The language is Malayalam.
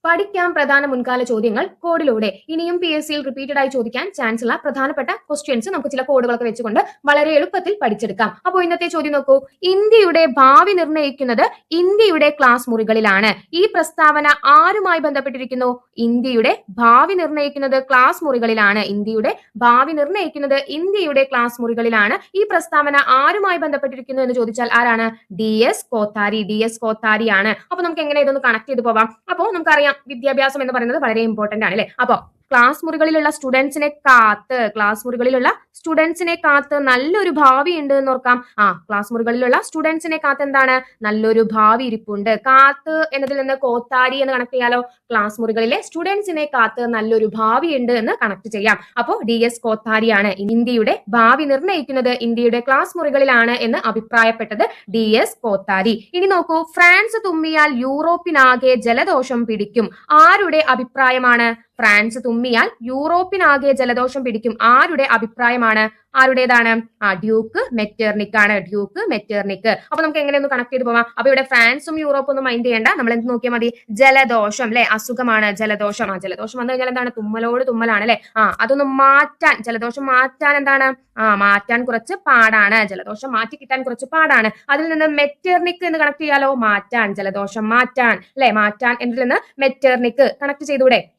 പഠിക്കാം പ്രധാന മുൻകാല ചോദ്യങ്ങൾ കോഡിലൂടെ. ഇനിയും PSC യിൽ റിപ്പീറ്റഡ് ആയി ചോദിക്കാൻ ചാൻസ് ഉള്ള പ്രധാനപ്പെട്ട ക്വസ്റ്റ്യൻസ് നമുക്ക് ചില കോഡുകളൊക്കെ വെച്ചുകൊണ്ട് വളരെ എളുപ്പത്തിൽ പഠിച്ചെടുക്കാം. അപ്പോൾ ഇന്നത്തെ ചോദ്യം നോക്കൂ. ഇന്ത്യയുടെ ഭാവി നിർണ്ണയിക്കുന്നത് ഇന്ത്യയുടെ ക്ലാസ് മുറികളിലാണ്. ഈ പ്രസ്താവന ആരുമായി ബന്ധപ്പെട്ടിരിക്കുന്നു? ഇന്ത്യയുടെ ഭാവി നിർണ്ണയിക്കുന്നത് ക്ലാസ് മുറികളിലാണ്. ഇന്ത്യയുടെ ഭാവി നിർണ്ണയിക്കുന്നത് ഇന്ത്യയുടെ ക്ലാസ് മുറികളിലാണ്. ഈ പ്രസ്താവന ആരുമായി ബന്ധപ്പെട്ടിരിക്കുന്നു എന്ന് ചോദിച്ചാൽ ആരാണ്? DS കോത്താരി. DS കോത്താരിയാണ്. അപ്പൊ നമുക്ക് എങ്ങനെ ഇതൊന്ന് കണക്ട് ചെയ്ത് പോവാം? അപ്പോൾ നമുക്കറിയാം വിദ്യാഭ്യാസം എന്ന് പറയുന്നത് വളരെ ഇമ്പോർട്ടന്റ് ആണ് അല്ലെ. അപ്പൊ ക്ലാസ് മുറികളിലുള്ള സ്റ്റുഡൻസിനെ കാത്ത് നല്ലൊരു ഭാവി ഉണ്ട് എന്ന് ഓർക്കാം. ക്ലാസ് മുറികളിലുള്ള സ്റ്റുഡൻസിനെ കാത്ത് എന്താണ്? നല്ലൊരു ഭാവി ഇരിപ്പുണ്ട്. കാത്ത് എന്നതിൽ നിന്ന് കോത്താരി എന്ന് കണക്ട് ചെയ്യാലോ. ക്ലാസ് മുറികളിലെ സ്റ്റുഡൻസിനെ കാത്ത് നല്ലൊരു ഭാവി ഉണ്ട് എന്ന് കണക്ട് ചെയ്യാം. അപ്പോ DS കോത്താരിയാണ്. ഇന്ത്യയുടെ ഭാവി നിർണ്ണയിക്കുന്നത് ഇന്ത്യയുടെ ക്ലാസ് മുറികളിലാണ് എന്ന് അഭിപ്രായപ്പെട്ടത് DS കോത്താരി. ഇനി നോക്കൂ, ഫ്രാൻസ് തുമ്മിയാൽ യൂറോപ്പിനാകെ ജലദോഷം പിടിക്കും. ആരുടെ അഭിപ്രായമാണ്? ഫ്രാൻസ് തുമ്മിയാൽ യൂറോപ്പിനാകെ ജലദോഷം പിടിക്കും. ആരുടെ അഭിപ്രായമാണ്? ആരുടേതാണ്? ഡ്യൂക്ക് മെറ്റർനിക് ആണ്. ഡ്യൂക്ക് മെറ്റർനിക്. അപ്പൊ നമുക്ക് എങ്ങനെ ഒന്ന് കണക്ട് ചെയ്ത് പോവാം? അപ്പൊ ഇവിടെ ഫ്രാൻസും യൂറോപ്പും ഒന്നും മൈൻഡ് ചെയ്യേണ്ട. നമ്മൾ എന്ത് നോക്കിയാൽ മതി? ജലദോഷം അല്ലെ, അസുഖമാണ് ജലദോഷം. ജലദോഷം വന്നു കഴിഞ്ഞാൽ എന്താണ്? തുമ്മലോട് തുമ്മലാണ് അല്ലെ. അതൊന്ന് മാറ്റാൻ, ജലദോഷം മാറ്റാൻ എന്താണ്? മാറ്റാൻ കുറച്ച് പാടാണ്. ജലദോഷം മാറ്റി കിട്ടാൻ കുറച്ച് പാടാണ്. അതിൽ നിന്ന് മെറ്റർനിക് എന്ന് കണക്ട് ചെയ്യാലോ. മാറ്റാൻ, ജലദോഷം മാറ്റാൻ അല്ലെ. മാറ്റാൻ എന്നതിൽ നിന്ന് മെറ്റർനിക് കണക്ട് ചെയ്തൂടെ?